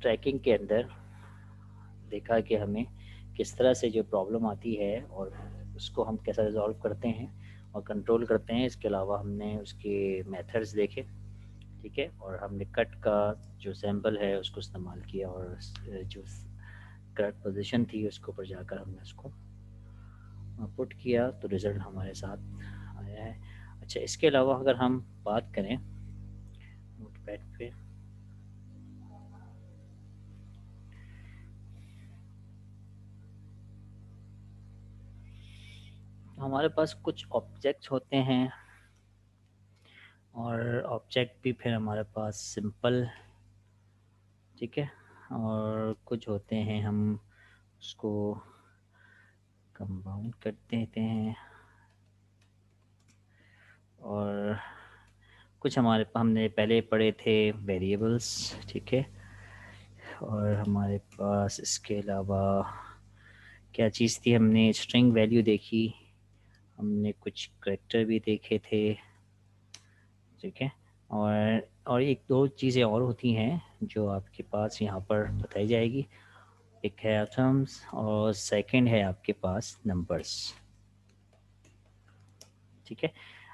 Trekking के अंदर देखा कि हमें किस तरह से जो प्रॉब्लम आती है और उसको हम कैसे रिजॉल्व करते हैं और कंट्रोल करते हैं। इसके अलावा हमने उसके मेथड्स देखे, ठीक है, और हमने कट का जो सैम्पल है उसको इस्तेमाल किया और जो करेक्ट पोजीशन थी उसके ऊपर जाकर हमने उसको पुट किया तो रिज़ल्ट हमारे साथ आया है। अच्छा, इसके अलावा अगर हम बात करें नोटपैड पे, हमारे पास कुछ ऑब्जेक्ट्स होते हैं और ऑब्जेक्ट भी फिर हमारे पास सिंपल, ठीक है, और कुछ होते हैं हम उसको कंपाउंड कर देते हैं और कुछ हमने पहले पढ़े थे वेरिएबल्स, ठीक है, और हमारे पास इसके अलावा क्या चीज़ थी, हमने स्ट्रिंग वैल्यू देखी, हमने कुछ करेक्टर भी देखे थे, ठीक है, और एक दो चीज़ें और होती हैं जो आपके पास यहाँ पर बताई जाएगी। एक है एटम्स और सेकंड है आपके पास नंबर्स, ठीक है।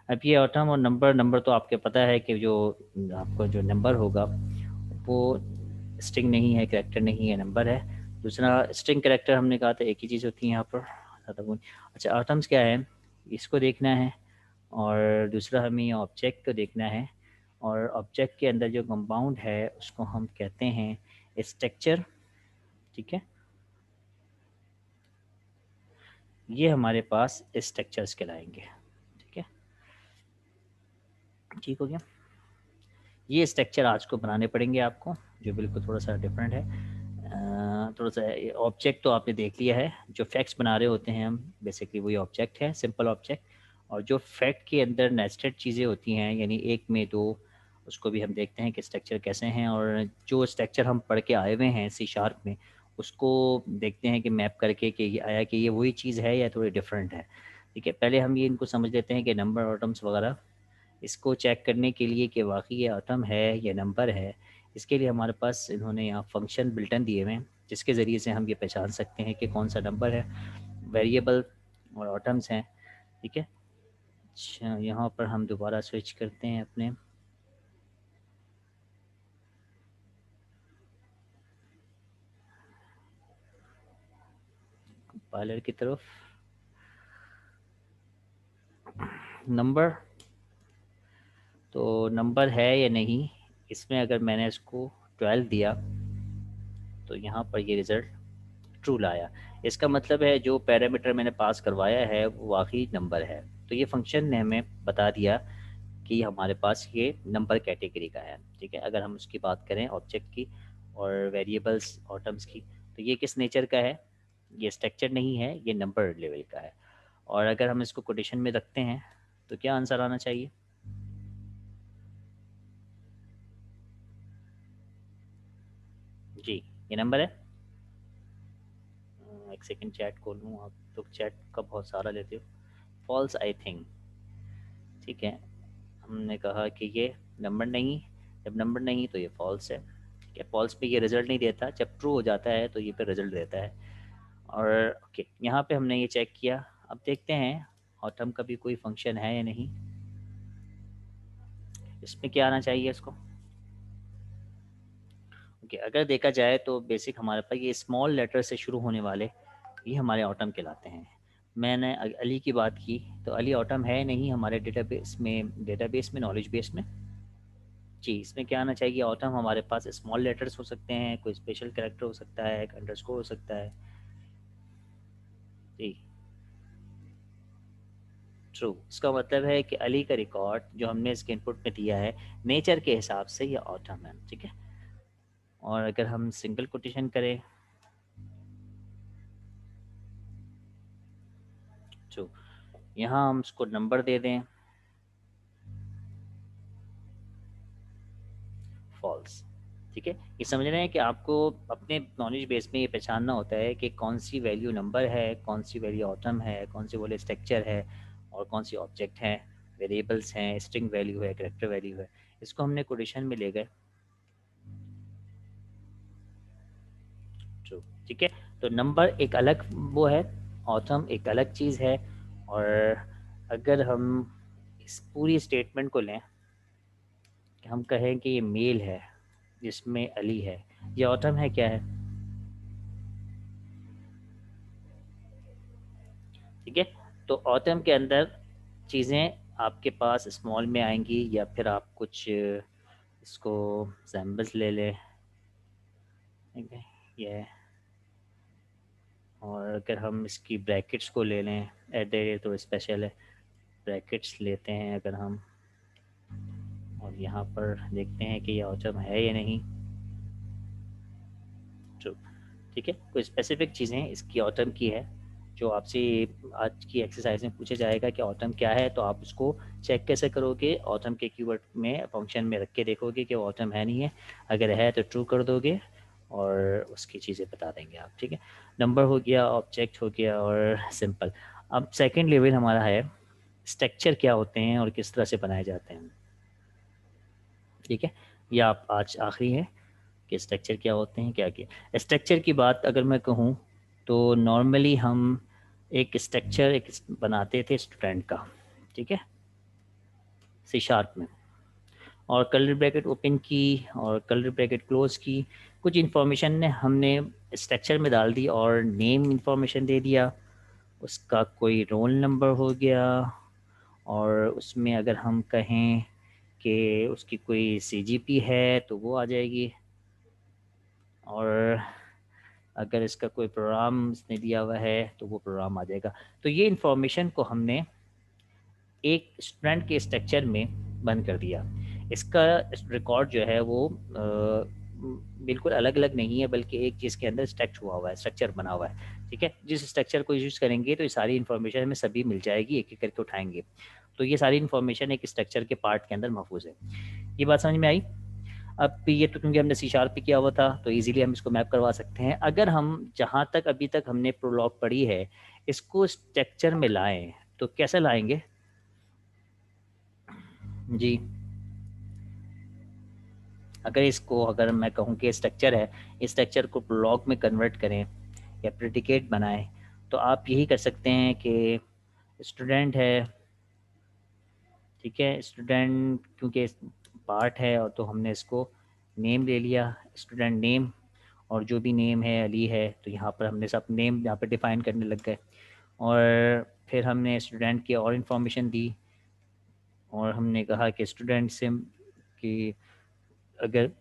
अब ये एटम और नंबर तो आपके पता है कि जो आपको जो नंबर होगा वो स्ट्रिंग नहीं है, कैरेक्टर नहीं है, नंबर है। दूसरा स्ट्रिंग कैरेक्टर हमने कहा था एक ही चीज़ होती है यहाँ पर ज़्यादा वो। अच्छा, एटम्स क्या है इसको देखना है और दूसरा हमें ये ऑब्जेक्ट को देखना है और ऑब्जेक्ट के अंदर जो कंपाउंड है उसको हम कहते हैं स्ट्रक्चर, ठीक है। ये हमारे पास स्ट्रक्चर्स कहलाएंगे, ठीक है, ठीक हो गया। ये स्ट्रक्चर आज को बनाने पड़ेंगे आपको, जो बिल्कुल थोड़ा सा डिफरेंट है। थोड़ा सा ऑब्जेक्ट तो आपने देख लिया है, जो फैक्ट्स बना रहे होते हैं हम बेसिकली वही ऑब्जेक्ट है, सिंपल ऑब्जेक्ट। और जो फैक्ट के अंदर नेस्टेड चीज़ें होती हैं यानी एक में दो, उसको भी हम देखते हैं कि स्ट्रक्चर कैसे हैं। और जो स्ट्रक्चर हम पढ़ के आए हुए हैं सी शार्प में, उसको देखते हैं कि मैप करके कि ये आया कि ये वही चीज़ है या थोड़ी डिफरेंट है, ठीक है। पहले हम ये इनको समझ लेते हैं कि नंबर एटम्स वगैरह, इसको चेक करने के लिए कि वाकई ये एटम है या नंबर है, इसके लिए हमारे पास इन्होंने यहाँ फंक्शन बिल्टन दिए हुए हैं जिसके ज़रिए से हम ये पहचान सकते हैं कि कौन सा नंबर है, वेरिएबल और एटम्स हैं, ठीक है। अच्छा, यहाँ पर हम दोबारा स्विच करते हैं अपने कंपाइलर की तरफ। नंबर तो नंबर है या नहीं, इसमें अगर मैंने इसको 12 दिया तो यहाँ पर ये रिज़ल्ट ट्रू लाया। इसका मतलब है जो पैरामीटर मैंने पास करवाया है वो वाकई नंबर है। तो ये फंक्शन ने हमें बता दिया कि हमारे पास ये नंबर कैटेगरी का है, ठीक है। अगर हम उसकी बात करें ऑब्जेक्ट की और वेरिएबल्स ऑटम्स की, तो ये किस नेचर का है, ये स्ट्रक्चर नहीं है, ये नंबर लेवल का है। और अगर हम इसको कोटेशन में रखते हैं तो क्या आंसर आना चाहिए? जी, ये नंबर है। एक सेकंड चैट खोल लूँ, आप तो चैट का बहुत सारा लेते हो। फॉल्स आई थिंक, ठीक है। हमने कहा कि ये नंबर नहीं, जब नंबर नहीं तो ये फॉल्स है, ठीक है। फॉल्स पे ये रिजल्ट नहीं देता, जब ट्रू हो जाता है तो ये पे रिजल्ट देता है। और ओके, यहाँ पे हमने ये चेक किया। अब देखते हैं ऑटम का भी कोई फंक्शन है या नहीं, इसमें क्या आना चाहिए इसको। ओके, अगर देखा जाए तो बेसिक हमारे पास ये स्मॉल लेटर से शुरू होने वाले ये हमारे ऑटम कहलाते हैं। मैंने अली की बात की तो अली ऑटम है नहीं हमारे डेटाबेस में नॉलेज बेस में। जी, इसमें क्या आना चाहिए, ऑटम हमारे पास स्मॉल लेटर्स हो सकते हैं, कोई स्पेशल कैरेक्टर हो सकता है, एक अंडरस्कोर हो सकता है। जी, ट्रू। इसका मतलब है कि अली का रिकॉर्ड जो हमने इसके इनपुट में दिया है नेचर के हिसाब से ये ऑटम है, ठीक है। और अगर हम सिंगल कोटेशन करें, ट्रू, यहाँ हम उसको नंबर दे दें, फॉल्स, ठीक है। ये समझ रहे हैं कि आपको अपने नॉलेज बेस में ये पहचानना होता है कि कौन सी वैल्यू नंबर है, कौन सी वैल्यू ऑटम है, कौन सी वैल्यू स्ट्रक्चर है और कौन सी ऑब्जेक्ट है, वेरिएबल्स हैं, स्ट्रिंग वैल्यू है, करेक्टर वैल्यू है। इसको हमने कोटेशन में ले गए। ठीक है। तो नंबर एक अलग वो है, ऑटम एक अलग चीज़ है। और अगर हम इस पूरी स्टेटमेंट को लें कि हम कहें कि ये मेल है जिसमें अली है, ये ऑटम है क्या है? ठीक है। तो ऑटम के अंदर चीज़ें आपके पास स्मॉल में आएंगी, या फिर आप कुछ इसको सैम्बल्स ले लें। ठीक है, ये। और अगर हम इसकी ब्रैकेट्स को ले लें, एट द रेट तो स्पेशल है, ब्रैकेट्स लेते हैं अगर हम, और यहाँ पर देखते हैं कि ये ऑटम है या नहीं। ट्रू। ठीक है, कोई स्पेसिफिक चीज़ें इसकी ऑटम की है जो आपसे आज की एक्सरसाइज में पूछा जाएगा कि ऑटम क्या है, तो आप उसको चेक कैसे करोगे? ऑटम के कीवर्ड में फंक्शन में रख के देखोगे कि वो ऑटम है नहीं है, अगर है तो ट्रू कर दोगे और उसकी चीज़ें बता देंगे आप। ठीक है, नंबर हो गया, ऑब्जेक्ट हो गया और सिंपल। अब सेकेंड लेवल हमारा है स्ट्रक्चर क्या होते हैं और किस तरह से बनाए जाते हैं। ठीक है, ये आप आज आखिरी है कि स्ट्रक्चर क्या होते हैं, क्या क्या स्ट्रक्चर की बात अगर मैं कहूँ तो नॉर्मली हम एक स्ट्रक्चर एक बनाते थे स्टूडेंट का। ठीक है, सी शार्प में, और कर्ली ब्रैकेट ओपन की और कर्ली ब्रैकेट क्लोज की, कुछ इन्फॉर्मेशन ने हमने स्ट्रक्चर में डाल दी और नेम इन्फॉर्मेशन दे दिया, उसका कोई रोल नंबर हो गया, और उसमें अगर हम कहें कि उसकी कोई सीजीपी है तो वो आ जाएगी, और अगर इसका कोई प्रोग्राम इसने दिया हुआ है तो वो प्रोग्राम आ जाएगा। तो ये इन्फॉर्मेशन को हमने एक स्टूडेंट के स्ट्रक्चर में बंद कर दिया। इसका रिकॉर्ड जो है वो बिल्कुल अलग अलग नहीं है, बल्कि एक चीज़ के अंदर हुआ है, स्ट्रक्चर बना हुआ है। ठीक है, जिस स्ट्रक्चर को यूज़ करेंगे तो ये सारी इन्फॉर्मेशन हमें सभी मिल जाएगी, एक एक करके उठाएंगे तो ये सारी इन्फॉर्मेशन एक स्ट्रक्चर के पार्ट के अंदर महफूज है। ये बात समझ में आई? अब ये तो क्योंकि हमने सी शार्प पे किया हुआ था तो इजीली हम इसको मैप करवा सकते हैं। अगर हम जहाँ तक अभी तक हमने प्रोलॉग पढ़ी है इसको स्ट्रक्चर में लाएं तो कैसे लाएंगे? जी, अगर मैं कहूँ कि स्ट्रक्चर है, इस स्ट्रक्चर को प्रोलॉग में कन्वर्ट करें या प्रेडिकेट बनाएं, तो आप यही कर सकते हैं कि स्टूडेंट है। ठीक है, स्टूडेंट क्योंकि पार्ट है और तो हमने इसको नेम ले लिया, स्टूडेंट नेम, और जो भी नेम है अली है, तो यहाँ पर हमने सब नेम यहाँ पर डिफ़ाइन करने लग गए। और फिर हमने स्टूडेंट की और इन्फॉर्मेशन दी, और हमने कहा कि स्टूडेंट से कि अगर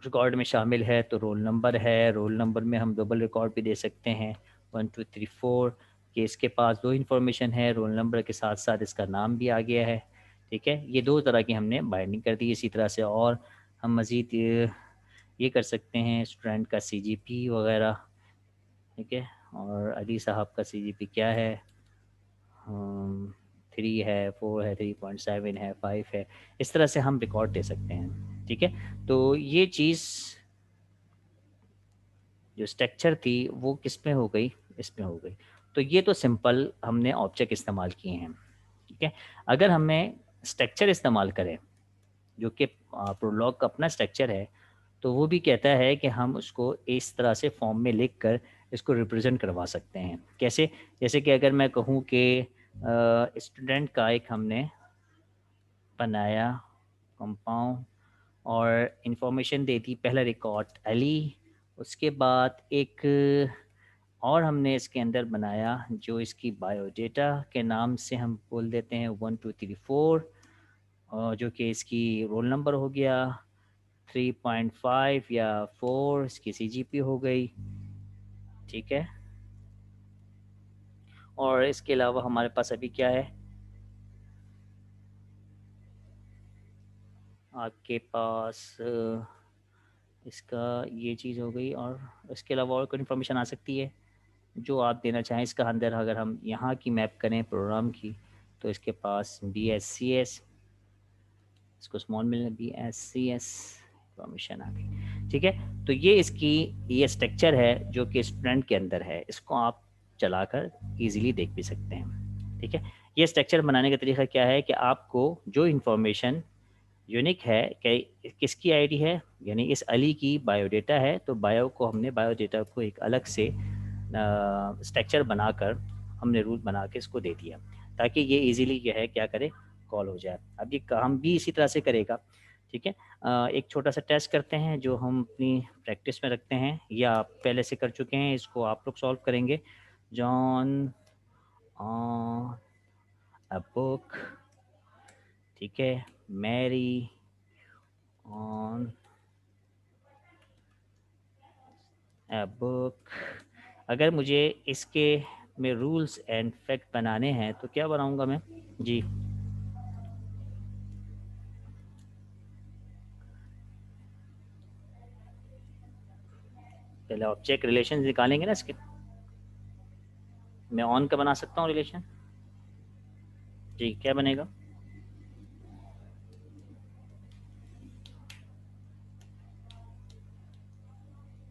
रिकॉर्ड में शामिल है तो रोल नंबर है, रोल नंबर में हम डबल रिकॉर्ड भी दे सकते हैं 1 2 3 4, कि इसके पास दो इन्फॉर्मेशन है, रोल नंबर के साथ साथ इसका नाम भी आ गया है। ठीक है, ये दो तरह की हमने बाइंडिंग कर दी। इसी तरह से और हम मज़ीद ये कर सकते हैं स्टूडेंट का सीजीपी वगैरह। ठीक है, और अली साहब का सीजीपी क्या है, 3 है, 4 है, 3.7 है, 5 है, इस तरह से हम रिकॉर्ड दे सकते हैं। ठीक है, तो ये चीज़ जो स्ट्रक्चर थी वो किस में हो गई, इसमें हो गई। तो ये तो सिंपल हमने ऑब्जेक्ट इस्तेमाल किए हैं। ठीक है, अगर हमें स्ट्रक्चर इस्तेमाल करें जो कि प्रोलॉग का अपना स्ट्रक्चर है, तो वो भी कहता है कि हम उसको इस तरह से फॉर्म में लिख कर इसको रिप्रेजेंट करवा सकते हैं। कैसे? जैसे कि अगर मैं कहूँ कि स्टूडेंट का एक हमने बनाया कंपाउंड और इन्फॉर्मेशन दे दी, पहला रिकॉर्ड अली, उसके बाद एक और हमने इसके अंदर बनाया जो इसकी बायोडेटा के नाम से हम बोल देते हैं 1 2 3 4, और जो कि इसकी रोल नंबर हो गया, 3.5 या 4 इसकी सीजीपी हो गई। ठीक है, और इसके अलावा हमारे पास अभी क्या है, आपके पास इसका ये चीज़ हो गई, और इसके अलावा और कोई इन्फॉर्मेशन आ सकती है जो आप देना चाहें इसका अंदर। अगर हम यहाँ की मैप करें प्रोग्राम की, तो इसके पास BSCS, इसको स्मॉल में BSCS इन्फॉर्मेशन आ गई। ठीक है, तो ये इसकी ये स्ट्रक्चर है जो कि स्टूडेंट के अंदर है, इसको आप चलाकर इजीली देख भी सकते हैं। ठीक है, ये स्ट्रक्चर बनाने का तरीका क्या है कि आपको जो इन्फॉर्मेशन यूनिक है कि किसकी आईडी है, यानी इस अली की बायोडेटा है, तो बायो को हमने बायोडेटा को एक अलग से स्ट्रक्चर बनाकर हमने रूल बना के इसको दे दिया, ताकि ये इजीली जो है क्या करे, कॉल हो जाए। अब ये काम भी इसी तरह से करेगा। ठीक है, एक छोटा सा टेस्ट करते हैं जो हम अपनी प्रैक्टिस में रखते हैं, या आप पहले से कर चुके हैं, इसको आप लोग सॉल्व करेंगे। जॉन ऑन अ बुक, ठीक है, मैरी ऑन अ बुक। अगर मुझे इसके में रूल्स एंड फैक्ट बनाने हैं तो क्या बनाऊंगा मैं जी? पहले ऑब्जेक्ट रिलेशन निकालेंगे ना इसके। मैं ऑन का बना सकता हूँ रिलेशन जी, क्या बनेगा?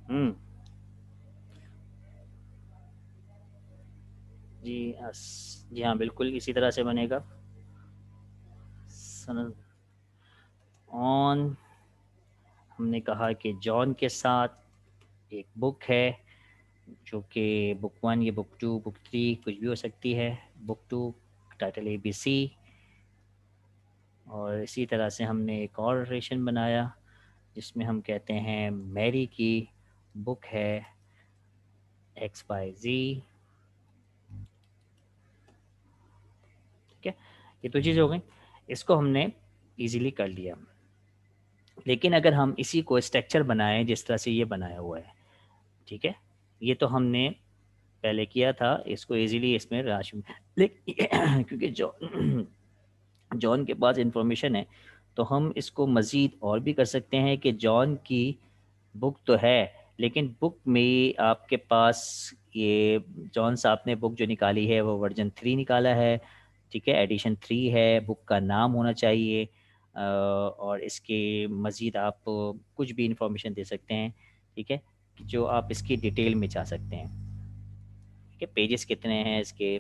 हम्म, जी जी हाँ, बिल्कुल इसी तरह से बनेगा। ऑन, हमने कहा कि जॉन के साथ एक बुक है, जो कि बुक 1 या बुक 2 बुक 3 कुछ भी हो सकती है। Book 2 title ABC। और इसी तरह से हमने एक और रिलेशन बनाया जिसमें हम कहते हैं मैरी की बुक है XYZ। ठीक है, ये तो चीज़ हो गई, इसको हमने इजीली कर लिया। लेकिन अगर हम इसी को स्ट्रक्चर बनाएं जिस तरह से ये बनाया हुआ है, ठीक है, ये तो हमने पहले किया था, इसको इजीली इसमें राशि लेकिन क्योंकि जॉन के पास इंफॉर्मेशन है, तो हम इसको मज़ीद और भी कर सकते हैं कि जॉन की बुक तो है, लेकिन बुक में आपके पास ये जॉन साहब ने बुक जो निकाली है वो वर्जन 3 निकाला है। ठीक है, एडिशन 3 है, बुक का नाम होना चाहिए। और इसके मज़ीद आप कुछ भी इंफॉर्मेशन दे सकते हैं। ठीक है, जो आप इसकी डिटेल में चाह सकते हैं। ठीक है, पेजेस कितने हैं इसके,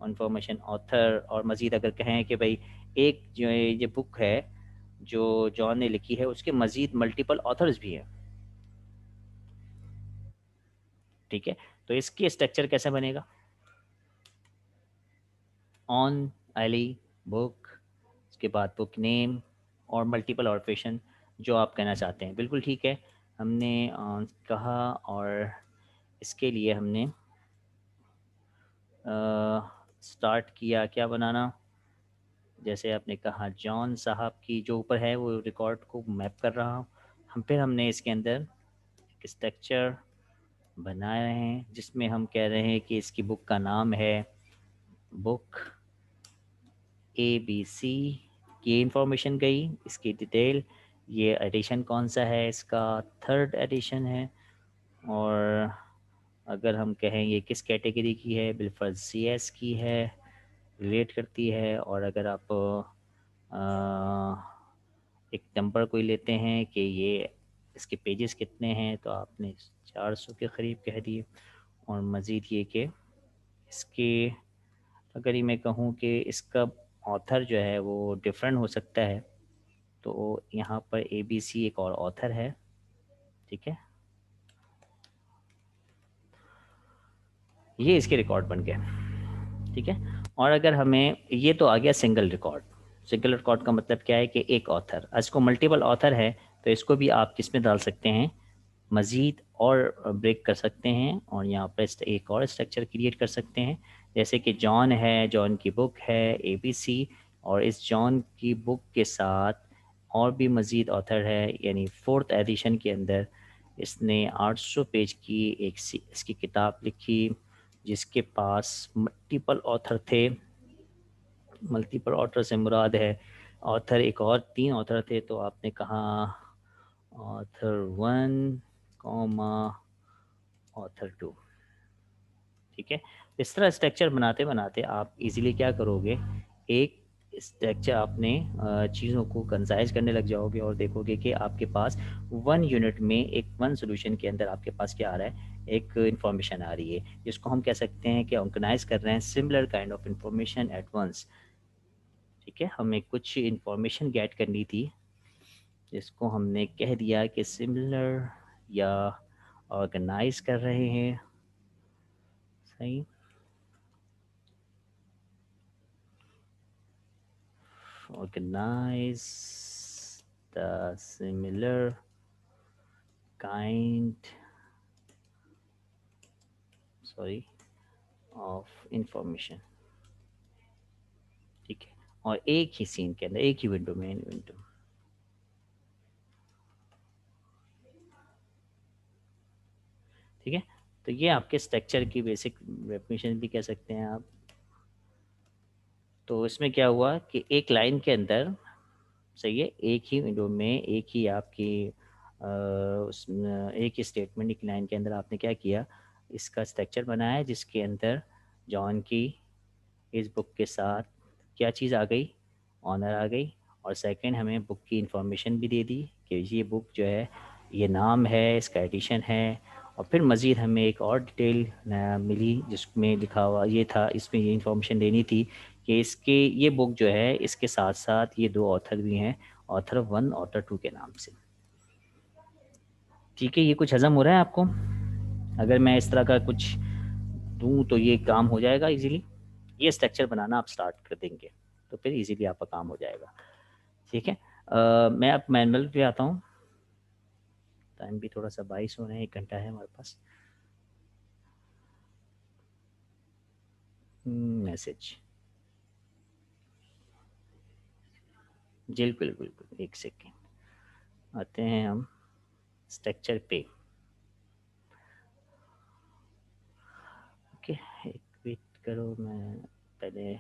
इंफॉर्मेशन, ऑथर, और मज़ीद अगर कहें कि भाई एक जो ये बुक है जो जॉन ने लिखी है उसके मज़ीद मल्टीपल ऑथर्स भी हैं। ठीक है, तो इसकी स्ट्रक्चर कैसे बनेगा? ऑन अली बुक, उसके बाद बुक नेम और मल्टीपल ऑपरेशन जो आप कहना चाहते हैं, बिल्कुल ठीक है। हमने कहा, और इसके लिए हमने स्टार्ट किया क्या बनाना, जैसे आपने कहा जॉन साहब की जो ऊपर है वो रिकॉर्ड को मैप कर रहा हूँ हम। फिर हमने इसके अंदर एक स्ट्रक्चर बना रहे हैं जिसमें हम कह रहे हैं कि इसकी बुक का नाम है बुक ABC। ये इंफॉर्मेशन गई, इसकी डिटेल, ये एडिशन कौन सा है, इसका 3rd एडिशन है। और अगर हम कहें ये किस कैटेगरी की है, बिल्कुल CS की है, रिलेट करती है। और अगर आप एक नंबर कोई लेते हैं कि ये इसके पेजेस कितने हैं, तो आपने 400 के करीब कह दिए। और मज़ीद ये कि इसके, अगर ये मैं कहूँ कि इसका ऑथर जो है वो डिफरेंट हो सकता है, तो यहाँ पर ABC एक और ऑथर है। ठीक है, ये इसके रिकॉर्ड बन गए। ठीक है, और अगर हमें, ये तो आ गया सिंगल रिकॉर्ड। सिंगल रिकॉर्ड का मतलब क्या है कि एक ऑथर, इसको मल्टीपल ऑथर है तो इसको भी आप किस में डाल सकते हैं, मज़ीद और ब्रेक कर सकते हैं, और यहाँ पर एक और स्ट्रक्चर क्रिएट कर सकते हैं। जैसे कि जॉन है, जॉन की बुक है ABC, और इस जॉन की बुक के साथ और भी मज़ीद ऑथर है, यानी 4th एडिशन के अंदर इसने 800 पेज की एक इसकी किताब लिखी जिसके पास मल्टीपल ऑथर थे। मल्टीपल ऑथर से मुराद है ऑथर, एक और 3 ऑथर थे, तो आपने कहा ऑथर 1 कॉमा ऑथर 2। ठीक है, इस तरह स्ट्रक्चर बनाते बनाते आप इजीली क्या करोगे, एक स्ट्रक्चर आपने चीज़ों को कंसाइज करने लग जाओगे, और देखोगे कि आपके पास 1 यूनिट में, एक 1 सोल्यूशन के अंदर आपके पास क्या आ रहा है, एक इंफॉर्मेशन आ रही है, जिसको हम कह सकते हैं कि ऑर्गेनाइज कर रहे हैं similar kind of information at once. ठीक है, हमें कुछ इंफॉर्मेशन गेट करनी थी इसको हमने कह दिया कि सिमिलर या ऑर्गेनाइज कर रहे हैं, सही। Organise the similar kind of information, ठीक है। और एक ही सीन के अंदर, एक ही विंडो में, विंडो, ठीक है। तो ये आपके स्ट्रक्चर की बेसिक डेफिनेशन भी कह सकते हैं आप। तो इसमें क्या हुआ कि एक लाइन के अंदर, सही है, एक ही विंडो में एक ही आपकी एक ही स्टेटमेंट एक लाइन के अंदर आपने क्या किया, इसका स्ट्रक्चर बनाया जिसके अंदर जॉन की इस बुक के साथ क्या चीज़ आ गई, ऑनर आ गई। और सेकंड हमें बुक की इंफॉर्मेशन भी दे दी कि ये बुक जो है, ये नाम है, इसका एडिशन है। और फिर मज़ीद हमें एक और डिटेल मिली जिसमें लिखा हुआ ये था, इसमें ये इंफॉर्मेशन देनी थी कि इसके ये बुक जो है, इसके साथ साथ ये दो ऑथर भी हैं, ऑथर 1 ऑथर 2 के नाम से। ठीक है, ये कुछ हज़म हो रहा है आपको? अगर मैं इस तरह का कुछ दूँ तो ये काम हो जाएगा इजीली। ये स्ट्रक्चर बनाना आप स्टार्ट कर देंगे तो फिर इजीली आपका काम हो जाएगा, ठीक है। मैं अब मैनुअल पे आता हूँ। टाइम भी थोड़ा सा 22 हो रहे हैं, 1 घंटा है हमारे पास। मैसेज, जी बिल्कुल बिल्कुल, एक सेकेंड। आते हैं हम स्ट्रक्चर पे। ओके, एक वेट करो, मैं पहले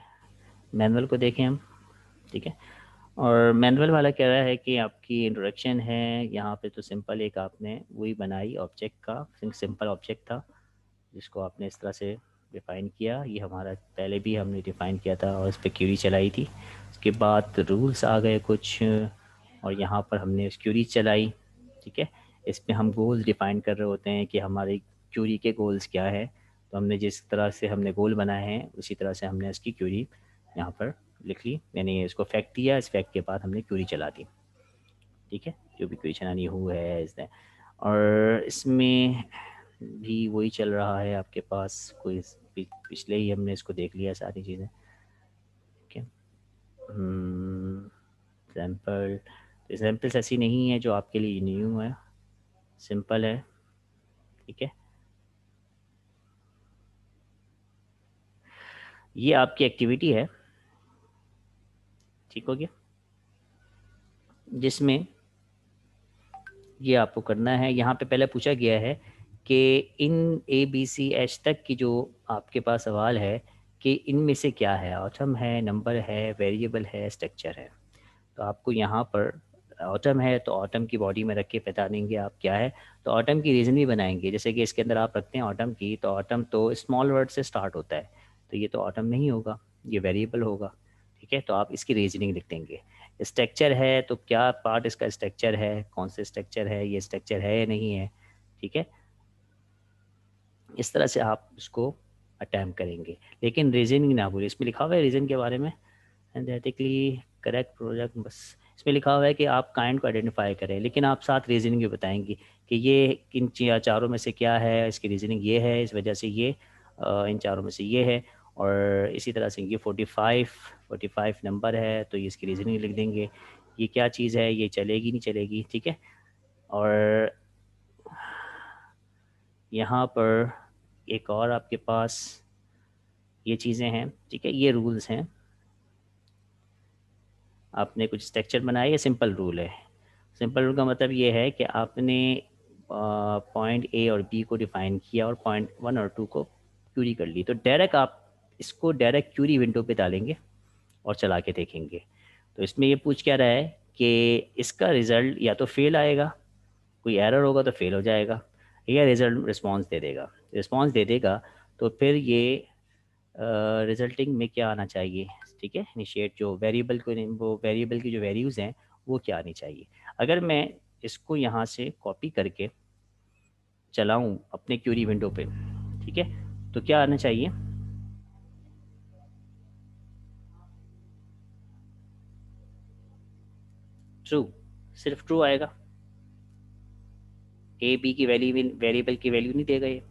मैनुअल को देखें हम, ठीक है। और मैनुअल वाला कह रहा है कि आपकी इंट्रोडक्शन है यहाँ पे, तो सिंपल एक आपने वही बनाई ऑब्जेक्ट का, सिंपल ऑब्जेक्ट था जिसको आपने इस तरह से डिफ़ाइन किया। ये हमारा पहले भी हमने डिफ़ाइन किया था और इस पर क्यूरी चलाई थी। उसके बाद रूल्स आ गए कुछ, और यहाँ पर हमने क्यूरी चलाई, ठीक है। इसमें हम गोल्स डिफ़ाइन कर रहे होते हैं कि हमारी क्यूरी के गोल्स क्या है। तो हमने जिस तरह से हमने गोल बनाए हैं उसी तरह से हमने इसकी क्यूरी यहाँ पर लिख ली, यानी इसको फैक्ट दिया, इस फैक्ट के बाद हमने क्यूरी चला दी, ठीक है। जो भी क्यूरी चलानी हुआ है इसने। और इसमें भी वही चल रहा है आपके पास, कोई पिछले ही हमने इसको देख लिया सारी चीज़ें, ठीक है। सैम्पल, एग्जाम्पल्स ऐसी नहीं है जो आपके लिए न्यू है, सिंपल है, ठीक है। ये आपकी एक्टिविटी है, ठीक हो गया, जिसमें ये आपको करना है। यहाँ पे पहले पूछा गया है कि इन ABCH तक की जो आपके पास सवाल है कि इनमें से क्या है, ऑटम है, नंबर है, वेरिएबल है, स्ट्रक्चर है। तो आपको यहाँ पर ऑटम है तो ऑटम की बॉडी में रख के बता देंगे आप क्या है। तो ऑटम की रीज़न भी बनाएंगे, जैसे कि इसके अंदर आप रखते हैं ऑटम की, तो ऑटम तो स्मॉल वर्ड से स्टार्ट होता है, तो ये तो ऑटम नहीं होगा, ये वेरिएबल होगा, ठीक है। तो आप इसकी रीजनिंग लिख देंगे। स्ट्रक्चर है तो क्या पार्ट इसका स्ट्रक्चर है, कौन से स्ट्रक्चर है, ये स्ट्रक्चर है या नहीं है, ठीक है। इस तरह से आप उसको अटैम्प्ट करेंगे, लेकिन रीजनिंग ना भूलिए। इसमें लिखा हुआ है रीजन के बारे में, सिंथेटिकली करेक्ट प्रोजेक्ट, बस इसमें लिखा हुआ है कि आप काइंड को आइडेंटिफाई करें, लेकिन आप साथ रीजनिंग भी बताएंगे कि ये किन चारों में से क्या है, इसकी रीजनिंग ये है, इस वजह से ये इन चारों में से ये है। और इसी तरह से ये 45 नंबर है तो ये इसकी रीजनिंग लिख देंगे, ये क्या चीज़ है, ये चलेगी नहीं चलेगी, ठीक है। और यहाँ पर एक और आपके पास ये चीज़ें हैं, ठीक है, ये रूल्स हैं। आपने कुछ स्ट्रक्चर बनाया, ये सिंपल रूल है। सिंपल रूल का मतलब ये है कि आपने पॉइंट A और B को डिफ़ाइन किया और पॉइंट 1 और 2 को क्यूरी कर ली, तो डायरेक्ट आप इसको डायरेक्ट क्यूरी विंडो पे डालेंगे और चला के देखेंगे। तो इसमें ये पूछ क्या रहा है कि इसका रिज़ल्ट या तो फेल आएगा, कोई एरर होगा तो फेल हो जाएगा, या रिजल्ट रिस्पॉन्स दे देगा। रिस्पॉन्स दे देगा तो फिर ये रिजल्टिंग में क्या आना चाहिए, ठीक है। इनिशिएट जो वेरिएबल को, वो वेरिएबल की जो वैल्यूज़ हैं वो क्या आनी चाहिए। अगर मैं इसको यहाँ से कॉपी करके चलाऊँ अपने क्यूरी विंडो पे, ठीक है, तो क्या आना चाहिए, ट्रू। सिर्फ ट्रू आएगा, ए बी की वैल्यू वेरिएबल की वैल्यू नहीं देगा ये।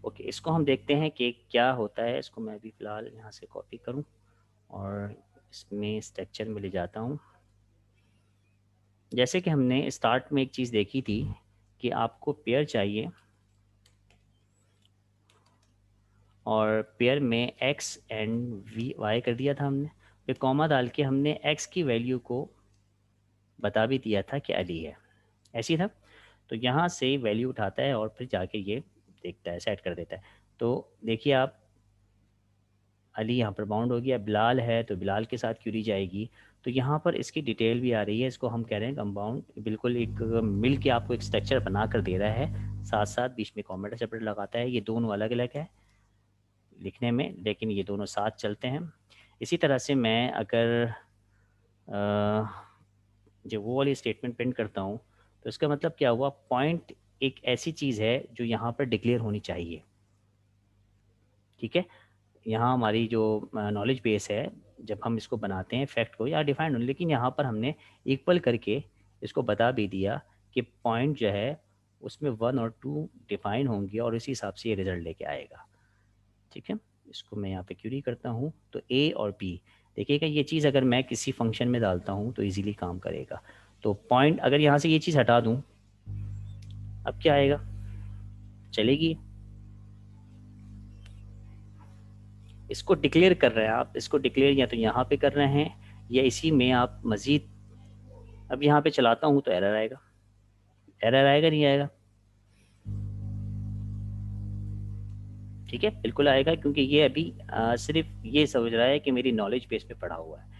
ओके, इसको हम देखते हैं कि क्या होता है। इसको मैं अभी फ़िलहाल यहाँ से कॉपी करूँ और इसमें स्ट्रक्चर में ले जाता हूँ। जैसे कि हमने स्टार्ट में एक चीज़ देखी थी कि आपको पेयर चाहिए और पेयर में एक्स एंड वी वाई कर दिया था हमने, फिर कॉमा डाल के हमने एक्स की वैल्यू को बता भी दिया था कि अली है, ऐसी था। तो यहाँ से वैल्यू उठाता है और फिर जाके ये देखता है, सेट कर देता है। तो देखिए आप, अली यहाँ पर बाउंड हो गया, बिलाल है तो बिलाल के साथ क्यूरी जाएगी। तो यहाँ पर इसकी डिटेल भी आ रही है, इसको हम कह रहे हैं कंपाउंड, बिल्कुल एक मिल के आपको एक स्ट्रक्चर बना कर दे रहा है, साथ साथ बीच में कॉमेंट सेपरेट लगाता है। ये दोनों अलग अलग है लिखने में, लेकिन ये दोनों साथ चलते हैं। इसी तरह से मैं अगर जो वो वाली स्टेटमेंट प्रिंट करता हूँ, तो इसका मतलब क्या हुआ, पॉइंट एक ऐसी चीज़ है जो यहाँ पर डिक्लेयर होनी चाहिए। ठीक है, यहाँ हमारी जो नॉलेज बेस है, जब हम इसको बनाते हैं फैक्ट को या डिफाइंड, लेकिन यहाँ पर हमने इक्वल करके इसको बता भी दिया कि पॉइंट जो है उसमें 1 और 2 डिफाइन होंगे और इसी हिसाब से ये रिज़ल्ट लेके आएगा। ठीक है, इसको मैं यहाँ पे क्यूरी करता हूँ तो ए और बी, देखिएगा ये चीज़ अगर मैं किसी फंक्शन में डालता हूँ तो इजीली काम करेगा। तो पॉइंट अगर यहाँ से ये चीज़ हटा दूँ, अब क्या आएगा, चलेगी। इसको डिक्लेयर कर रहे हैं आप, इसको डिक्लेयर या तो यहाँ पे कर रहे हैं या इसी में आप मज़ीद, अब यहाँ पे चलाता हूँ तो एरर आएगा, एरर आएगा नहीं आएगा, ठीक है बिल्कुल आएगा, क्योंकि ये अभी सिर्फ ये समझ रहा है कि मेरी नॉलेज बेस पे पढ़ा हुआ है।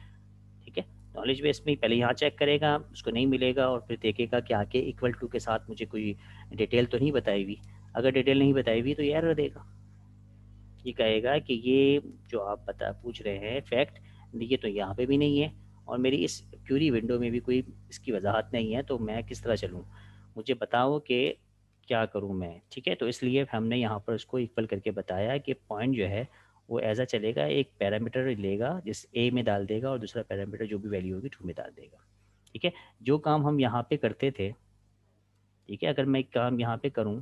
ठीक है, नॉलेज बेस में पहले यहाँ चेक करेगा, उसको नहीं मिलेगा और फिर देखेगा कि आके इक्वल टू के साथ मुझे कोई डिटेल तो नहीं बताई हुई। अगर डिटेल नहीं बताई हुई तो ये एरर देगा, ये कहेगा कि ये जो आप पूछ रहे हैं फैक्ट, ये तो यहाँ पे भी नहीं है और मेरी इस क्यूरी विंडो में भी कोई इसकी वजाहत नहीं है, तो मैं किस तरह चलूँ, मुझे बताओ कि क्या करूँ मैं। ठीक है, तो इसलिए हमने यहाँ पर उसको इक्वल करके बताया कि पॉइंट जो है वो ऐसा चलेगा, एक पैरामीटर लेगा जिस ए में डाल देगा और दूसरा पैरामीटर जो भी वैल्यू होगी 2 में डाल देगा। ठीक है, जो काम हम यहाँ पे करते थे, ठीक है, अगर मैं एक काम यहाँ पे करूँ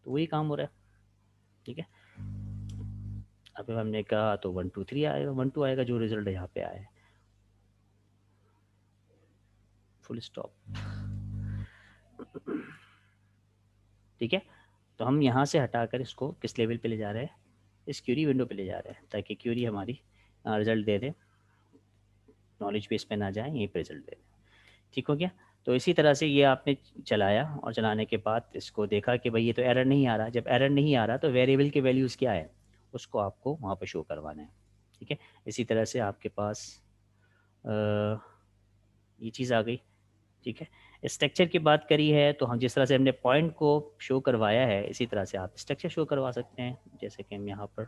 तो वही काम हो रहा है। ठीक है, अभी हमने कहा तो 1 2 3 आएगा, 1 2 आएगा जो रिजल्ट यहाँ पे आया है, फुल स्टॉप। ठीक है, तो हम यहाँ से हटाकर इसको किस लेवल पे ले जा रहे हैं, इस क्यूरी विंडो पे ले जा रहे हैं, ताकि क्यूरी हमारी रिजल्ट दे दे, नॉलेज बेस पे ना जाए, यहीं पे रिजल्ट दे दे। ठीक हो गया। तो इसी तरह से ये आपने चलाया और चलाने के बाद इसको देखा कि भाई ये तो एरर नहीं आ रहा, जब एरर नहीं आ रहा तो वेरिएबल के वैल्यूज़ क्या है उसको आपको वहाँ पर शो करवाना है। ठीक है, इसी तरह से आपके पास अ, ये चीज़ आ गई। ठीक है, स्ट्रक्चर की बात करी है तो हम जिस तरह से हमने पॉइंट को शो करवाया है, इसी तरह से आप स्ट्रक्चर शो करवा सकते हैं। जैसे कि हम यहाँ पर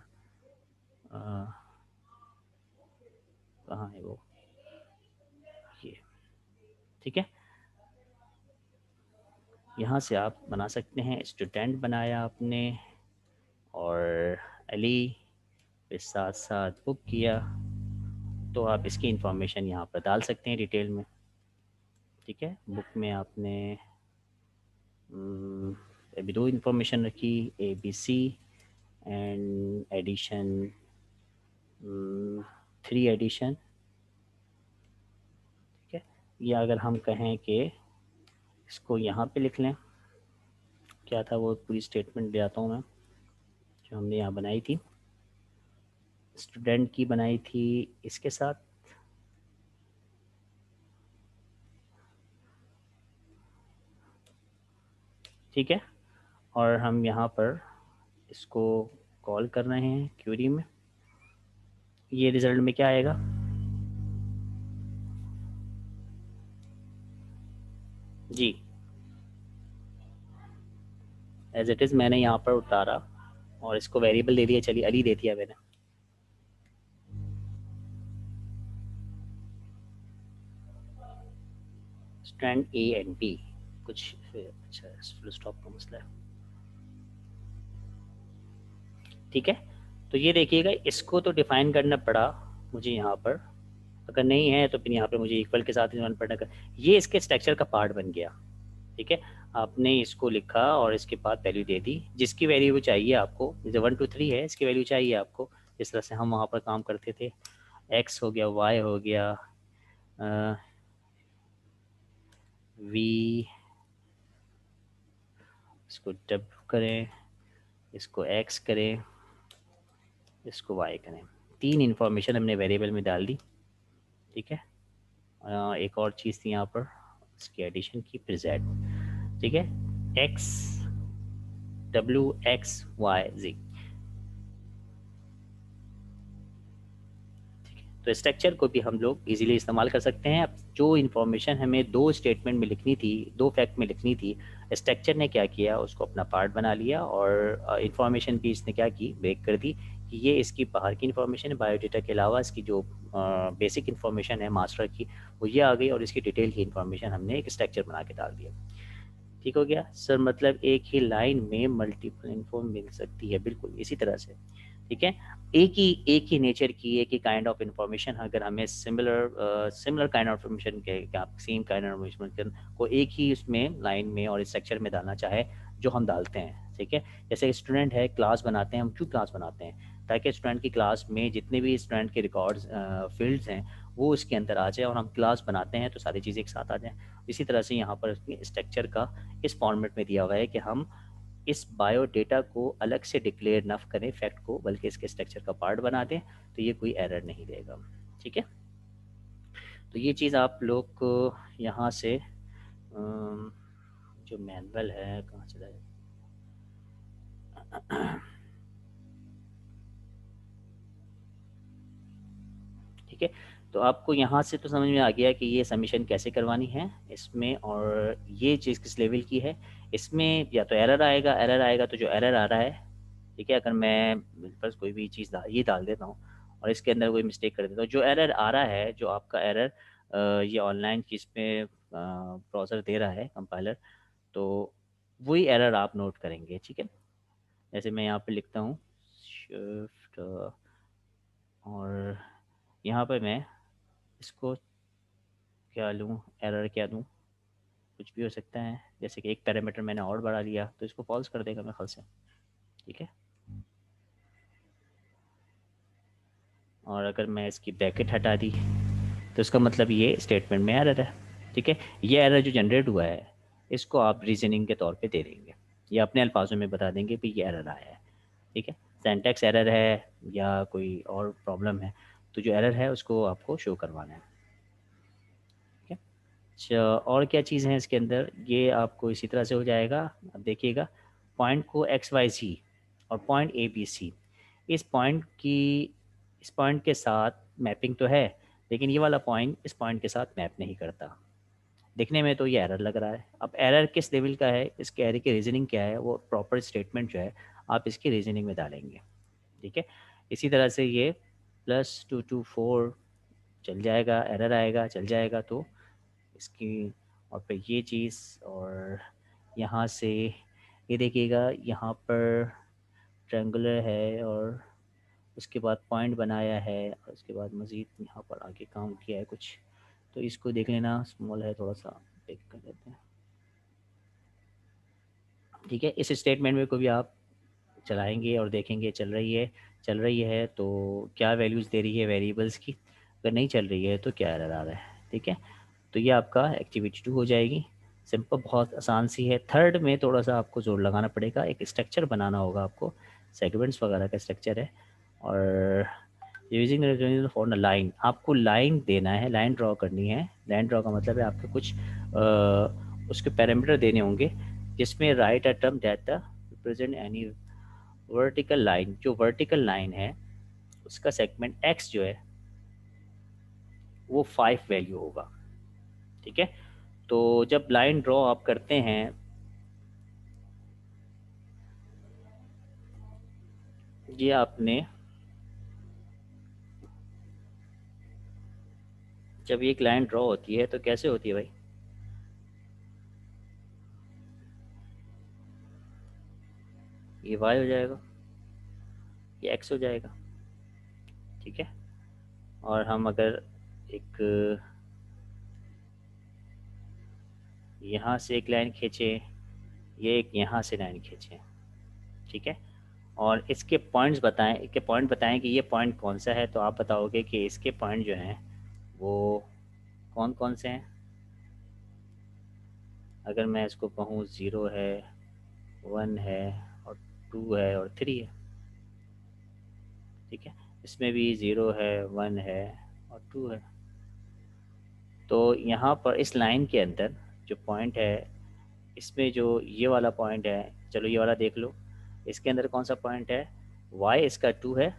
कहाँ है वो, ये। ठीक है, यहाँ से आप बना सकते हैं, स्टूडेंट बनाया आपने और अली के साथ साथ बुक किया, तो आप इसकी इंफॉर्मेशन यहाँ पर डाल सकते हैं डिटेल में। ठीक है, बुक में आपने अभी 2 इंफॉर्मेशन रखी, A B C and addition, 3 addition. ठीक है, या अगर हम कहें कि इसको यहाँ पे लिख लें, क्या था वो पूरी स्टेटमेंट ले आता हूँ मैं, जो हमने यहाँ बनाई थी, स्टूडेंट की बनाई थी इसके साथ। ठीक है, और हम यहाँ पर इसको कॉल कर रहे हैं क्यूरी में, ये रिज़ल्ट में क्या आएगा, जी एज इट इज़ मैंने यहाँ पर उतारा और इसको वेरिएबल दे दिया, चलिए अली दे दिया मैंने। स्टैंड ए एंड बी कुछ, अच्छा फुल स्टॉप का मसला है। ठीक है, तो ये देखिएगा, इसको तो डिफाइन करना पड़ा मुझे यहाँ पर अगर नहीं है तो फिर यहाँ पे मुझे इक्वल के साथ वन पढ़ना कर, ये इसके स्ट्रक्चर का पार्ट बन गया। ठीक है, आपने इसको लिखा और इसके बाद वैल्यू दे दी, जिसकी वैल्यू चाहिए आपको, जैसे 1 2 3 है, इसकी वैल्यू चाहिए आपको, इस तरह से हम वहाँ पर काम करते थे। एक्स हो गया, वाई हो गया, वी, इसको डब्ल्यू करें, इसको एक्स करें, इसको वाई करें। 3 इन्फॉर्मेशन हमने वेरिएबल में डाल दी। ठीक है, एक और चीज़ थी यहाँ पर, इसकी एडिशन की, फिर जेड। ठीक है, एक्स, डब्ल्यू, एक्स, वाई, जी। तो स्ट्रक्चर को भी हम लोग इजीली इस्तेमाल कर सकते हैं। अब जो इन्फॉर्मेशन हमें 2 स्टेटमेंट में लिखनी थी, 2 फैक्ट में लिखनी थी, स्ट्रक्चर ने क्या किया, उसको अपना पार्ट बना लिया, और इन्फॉर्मेशन भी इसने क्या की, ब्रेक कर दी कि ये इसकी बाहर की इन्फॉर्मेशन है, बायोडेटा के अलावा इसकी जो बेसिक इन्फॉर्मेशन है मास्टर की, वो ये आ गई, और इसकी डिटेल की इन्फॉर्मेशन हमने एक स्ट्रक्चर बना के डाल दिया। ठीक हो गया सर, मतलब एक ही लाइन में मल्टीपल इन्फो मिल सकती है, बिल्कुल इसी तरह से। ठीक है, एक ही नेचर की, एक ही काइंड ऑफ इन्फॉर्मेशन, अगर हमें सिमिलर काइंड ऑफ इन्फॉर्मेशन के, आप सेम काइंड ऑफ इन्फॉर्मेशन को एक ही उसमें लाइन में और इस सेक्शन में डालना चाहे, जो हम डालते हैं। ठीक है, जैसे स्टूडेंट है, क्लास बनाते हैं हम, क्यों क्लास बनाते हैं, ताकि स्टूडेंट की क्लास में जितने भी स्टूडेंट के रिकॉर्ड्स फील्ड्स हैं वो उसके अंदर आ जाए, और हम क्लास बनाते हैं तो सारी चीज़ें एक साथ आ जाएँ। इसी तरह से यहाँ पर स्ट्रक्चर का इस फॉर्मेट में दिया हुआ है कि हम इस बायोडेटा को अलग से डिक्लेयर न करें फैक्ट को, बल्कि इसके स्ट्रक्चर का पार्ट बना दें, तो ये कोई एरर नहीं देगा। ठीक है, तो ये चीज़ आप लोग को यहाँ से जो मैनुअल है, कहाँ चला है, ठीक है, तो आपको यहाँ से तो समझ में आ गया कि ये सबमिशन कैसे करवानी है इसमें, और ये चीज़ किस लेवल की है। इसमें या तो एरर आएगा, एरर आएगा तो जो एरर आ रहा है, ठीक है, अगर मैं मेरे पास कोई भी चीज़ ये डाल देता हूँ और इसके अंदर कोई मिस्टेक कर देता हूँ, जो एरर आ रहा है, जो आपका एरर ये ऑनलाइन चीज़ में ब्राउज़र दे रहा है कंपाइलर, तो वही एरर आप नोट करेंगे। ठीक है, जैसे मैं यहाँ पे लिखता हूँ शिफ्ट, और यहाँ पर मैं इसको क्या लूँ, एरर क्या दूँ, कुछ भी हो सकता है, जैसे कि एक पैरामीटर मैंने और बढ़ा लिया तो इसको फॉल्स कर देगा मेरे ख्याल से। ठीक है, और अगर मैं इसकी ब्रैकेट हटा दी तो इसका मतलब ये स्टेटमेंट में एरर है। ठीक है, ये एरर जो जनरेट हुआ है, इसको आप रीजनिंग के तौर पे दे देंगे, या अपने अल्फाजों में बता देंगे कि ये एरर आया है। ठीक है, सिंटैक्स एरर है या कोई और प्रॉब्लम है, तो जो एरर है उसको आपको शो करवाना है। ठीक है, अच्छा, और क्या चीज़ है इसके अंदर, ये आपको इसी तरह से हो जाएगा। अब देखिएगा, पॉइंट को एक्स वाई सी और पॉइंट ए बी सी, इस पॉइंट की, इस पॉइंट के साथ मैपिंग तो है, लेकिन ये वाला पॉइंट इस पॉइंट के साथ मैप नहीं करता। दिखने में तो ये एरर लग रहा है। अब एरर किस लेवल का है, इसके एरर की रीजनिंग क्या है, वो प्रॉपर स्टेटमेंट जो है आप इसकी रीजनिंग में डालेंगे। ठीक है, इसी तरह से ये +2 to 4 चल जाएगा, एरर आएगा, चल जाएगा, तो इसकी, और फिर ये चीज़, और यहाँ से ये देखिएगा, यहाँ पर ट्रायंगुलर है, और उसके बाद पॉइंट बनाया है, और उसके बाद मज़ीद यहाँ पर आगे काम किया है कुछ, तो इसको देख लेना, स्मॉल है थोड़ा सा, पिक कर देते हैं। ठीक है, इस स्टेटमेंट में को भी आप चलाएंगे और देखेंगे चल रही है, चल रही है तो क्या वैल्यूज़ दे रही है वेरिएबल्स की, अगर नहीं चल रही है तो क्या एरर आ रहा है। ठीक है, तो ये आपका एक्टिविटी 2 हो जाएगी। सिंपल, बहुत आसान सी है। थर्ड में थोड़ा सा आपको जोर लगाना पड़ेगा, एक स्ट्रक्चर बनाना होगा आपको, सेगमेंट्स वगैरह का स्ट्रक्चर है, और यूजिंग फॉर लाइन, आपको लाइन देना है, लाइन ड्रॉ करनी है। लाइन ड्रॉ का मतलब है आपके कुछ उसके पैरामीटर देने होंगे, जिसमें right a term that represent any vertical line, जो वर्टिकल लाइन है उसका सेगमेंट एक्स जो है वो 5 वैल्यू होगा। ठीक है, तो जब लाइन ड्रॉ आप करते हैं, ये आपने, जब एक लाइन ड्रॉ होती है तो कैसे होती है भाई, ये वाई हो जाएगा, ये एक्स हो जाएगा। ठीक है, और हम अगर एक यहाँ से एक लाइन खींचे, ये एक यहाँ से लाइन खींचे, ठीक है। और इसके पॉइंट्स बताएं, इसके पॉइंट बताएं कि ये पॉइंट कौन सा है, तो आप बताओगे कि इसके पॉइंट जो हैं वो कौन कौन से हैं। अगर मैं इसको कहूँ 0 है, 1 है और 2 है और 3 है, ठीक है। इसमें भी 0 है, 1 है और 2 है। तो यहाँ पर इस लाइन के अंदर जो पॉइंट है, इसमें जो ये वाला पॉइंट है, चलो ये वाला देख लो, इसके अंदर कौन सा पॉइंट है, y इसका 2 है,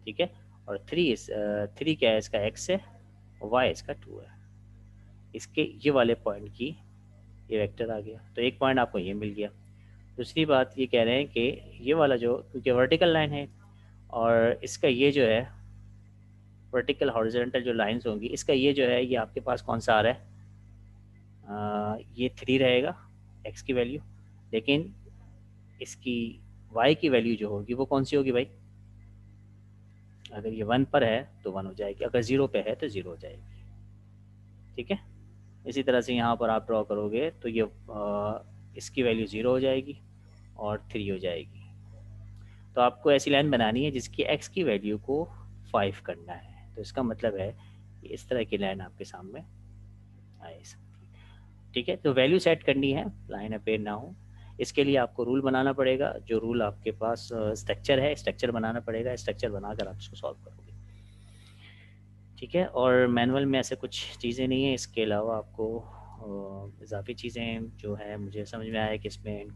ठीक है। और 3 क्या है, इसका x है और y इसका 2 है। इसके ये वाले पॉइंट की ये वेक्टर आ गया, तो एक पॉइंट आपको ये मिल गया। दूसरी बात ये कह रहे हैं कि ये वाला जो, क्योंकि वर्टिकल लाइन है और इसका ये जो है वर्टिकल हॉरिजॉन्टल जो लाइंस होंगी, इसका ये जो है ये आपके पास कौन सा आ रहा है, ये 3 रहेगा x की वैल्यू, लेकिन इसकी y की वैल्यू जो होगी वो कौन सी होगी भाई, अगर ये 1 पर है तो 1 हो जाएगी, अगर 0 पे है तो 0 हो जाएगी, ठीक है। इसी तरह से यहाँ पर आप ड्रॉ करोगे तो ये इसकी वैल्यू 0 हो जाएगी और 3 हो जाएगी। तो आपको ऐसी लाइन बनानी है जिसकी x की वैल्यू को 5 करना है, तो इसका मतलब है कि इस तरह की लाइन आपके सामने आए सकती है, ठीक है। तो वैल्यू सेट करनी है, लाइन अपेयर ना हो, इसके लिए आपको रूल बनाना पड़ेगा। जो रूल आपके पास स्ट्रक्चर है, स्ट्रक्चर बनाना पड़ेगा, स्ट्रक्चर बनाकर आप इसको सॉल्व करोगे, ठीक है। और मैनुअल में ऐसे कुछ चीज़ें नहीं है, इसके अलावा आपको इजाफी चीज़ें जो है मुझे समझ में आया कि इसमें